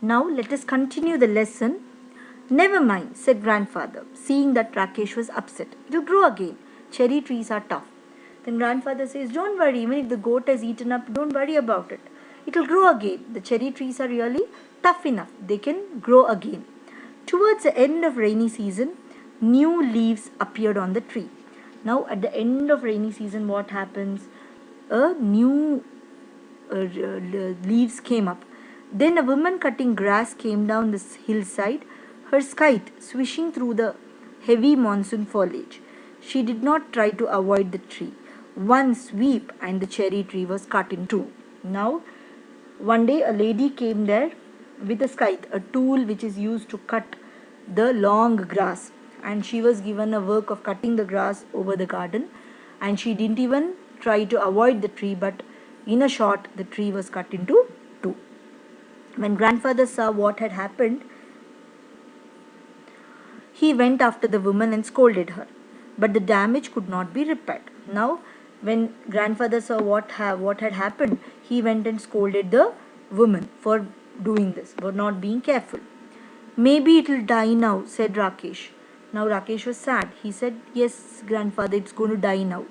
Now let us continue the lesson. Never mind, said grandfather, seeing that Rakesh was upset. It'll grow again. Cherry trees are tough. Then grandfather says, don't worry, even if the goat has eaten up, don't worry about it. It'll grow again. The cherry trees are really tough enough. They can grow again. Towards the end of rainy season, new leaves appeared on the tree. Now at the end of rainy season, what happens? A new leaves came up. Then a woman cutting grass came down the hillside, her scythe swishing through the heavy monsoon foliage. She did not try to avoid the tree. One sweep and the cherry tree was cut in two. Now, one day a lady came there with a scythe, a tool which is used to cut the long grass, and she was given a work of cutting the grass over the garden, and she didn't even try to avoid the tree, but in a shot the tree was cut into two. When grandfather saw what had happened, he went after the woman and scolded her, but the damage could not be repaired. Now, when grandfather saw what had happened, he went and scolded the woman for doing this, for not being careful. Maybe it'll die now, said Rakesh. Now Rakesh was sad. He said, yes, grandfather, it's going to die now.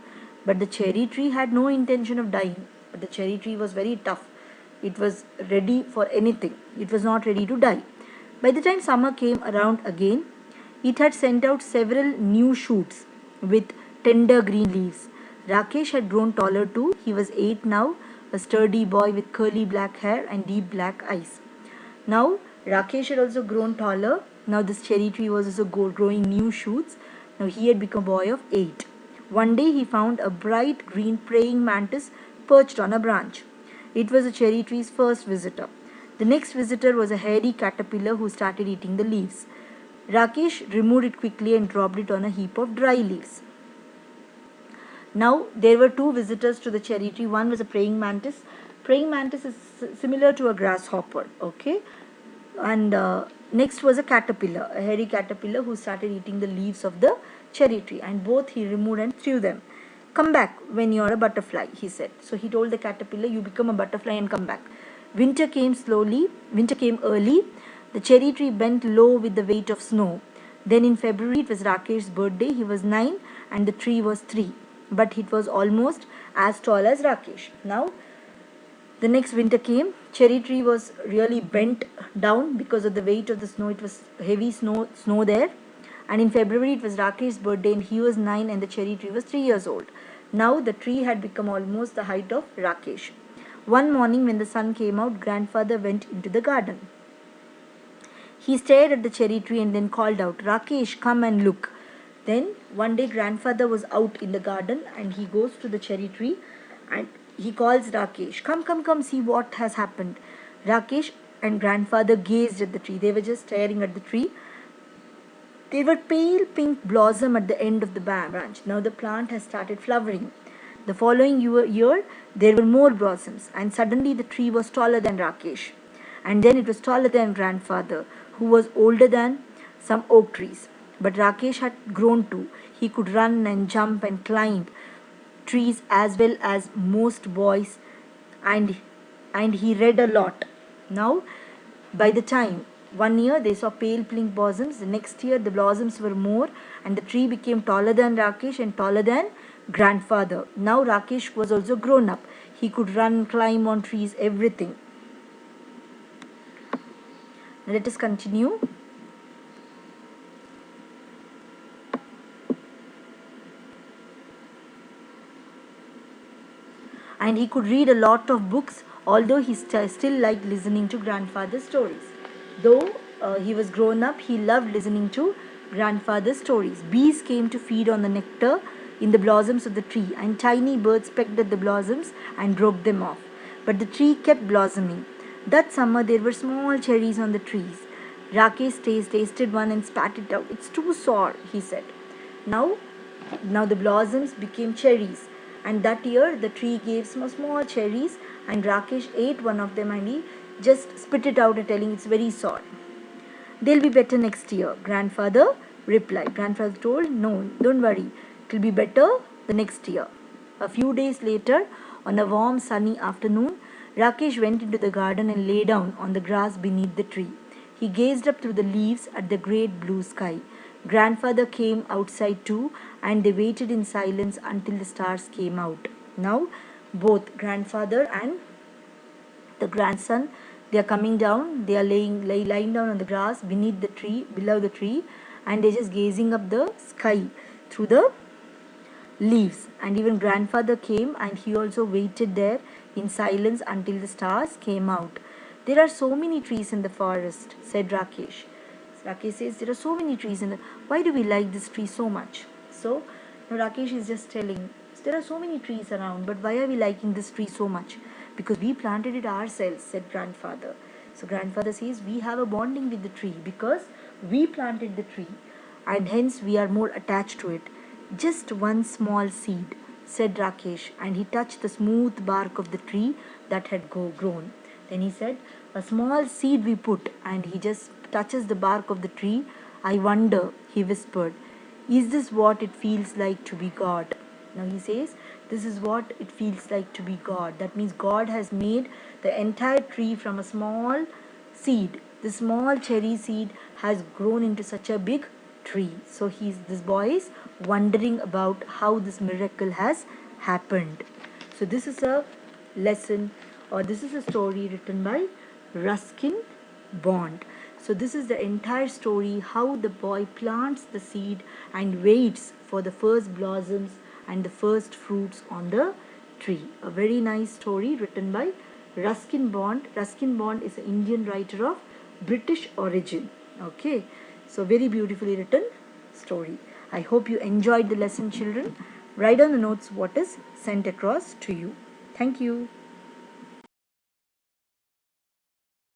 But the cherry tree had no intention of dying. But the cherry tree was very tough. It was ready for anything. It was not ready to die. By the time summer came around again, it had sent out several new shoots with tender green leaves. Rakesh had grown taller too. He was 8 now, a sturdy boy with curly black hair and deep black eyes. Now Rakesh had also grown taller. Now this cherry tree was also growing new shoots. Now he had become a boy of 8. One day he found a bright green praying mantis perched on a branch. It was the cherry tree's first visitor. The next visitor was a hairy caterpillar who started eating the leaves. Rakesh removed it quickly and dropped it on a heap of dry leaves. Now there were two visitors to the cherry tree. One was a praying mantis. Praying mantis is similar to a grasshopper, okay? And next was a caterpillar, a hairy caterpillar who started eating the leaves of the cherry tree, and both he removed and threw them. Come back when you are a butterfly, he said. So he told the caterpillar, you become a butterfly and come back. Winter came early. The cherry tree bent low with the weight of snow. Then in February it was Rakesh's birthday. He was 9 and the tree was 3. But it was almost as tall as Rakesh. Now the next winter came. Cherry tree was really bent down because of the weight of the snow. It was heavy snow there. And in February it was Rakesh's birthday and he was 9 and the cherry tree was 3 years old. Now the tree had become almost the height of Rakesh. One morning when the sun came out, grandfather went into the garden. He stared at the cherry tree and then called out, Rakesh, come and look. Then one day grandfather was out in the garden and he goes to the cherry tree and he calls Rakesh, come, see what has happened. Rakesh and grandfather gazed at the tree. They were just staring at the tree. There were pale pink blossom at the end of the branch. Now the plant has started flowering. The following year, there were more blossoms and suddenly the tree was taller than Rakesh. And then it was taller than grandfather, who was older than some oak trees. But Rakesh had grown too. He could run and jump and climb trees as well as most boys, and he read a lot. Now, by the time one year they saw pale pink blossoms, the next year the blossoms were more and the tree became taller than Rakesh and taller than grandfather. Now Rakesh was also grown up. He could run, climb on trees, everything. Let us continue. And he could read a lot of books, although he still liked listening to grandfather's stories. Though he was grown up, he loved listening to grandfather's stories. Bees came to feed on the nectar in the blossoms of the tree, and tiny birds pecked at the blossoms and broke them off. But the tree kept blossoming. That summer there were small cherries on the trees. Rakesh tasted one and spat it out. It's too sour, he said. Now the blossoms became cherries. And that year the tree gave some small cherries and Rakesh ate one of them and he just spit it out and telling it's very sour. They'll be better next year, grandfather replied. Grandfather told, no, don't worry. It'll be better the next year. A few days later, on a warm sunny afternoon, Rakesh went into the garden and lay down on the grass beneath the tree. He gazed up through the leaves at the great blue sky. Grandfather came outside too, and they waited in silence until the stars came out. Now, both grandfather and the grandson, they are coming down, they are lying down on the grass beneath the tree, below the tree, and they're just gazing up the sky through the leaves. And even grandfather came and he also waited there in silence until the stars came out. There are so many trees in the forest, said Rakesh. Rakesh says, there are so many trees in the, why do we like this tree so much? So Rakesh is just telling, there are so many trees around, but why are we liking this tree so much? Because we planted it ourselves, said grandfather. So grandfather says, we have a bonding with the tree because we planted the tree and hence we are more attached to it. Just one small seed, said Rakesh, and he touched the smooth bark of the tree that had grown. Then he said, a small seed we put, and he just touches the bark of the tree. I wonder, he whispered, is this what it feels like to be God? Now he says, this is what it feels like to be God. That means God has made the entire tree from a small seed. The small cherry seed has grown into such a big tree. So this boy is wondering about how this miracle has happened. So this is a lesson, or this is a story written by Ruskin Bond. So this is the entire story, how the boy plants the seed and waits for the first blossoms and the first fruits on the tree. A very nice story written by Ruskin Bond. Ruskin Bond is an Indian writer of British origin. Okay, so very beautifully written story. I hope you enjoyed the lesson, children. Write down the notes what is sent across to you. Thank you.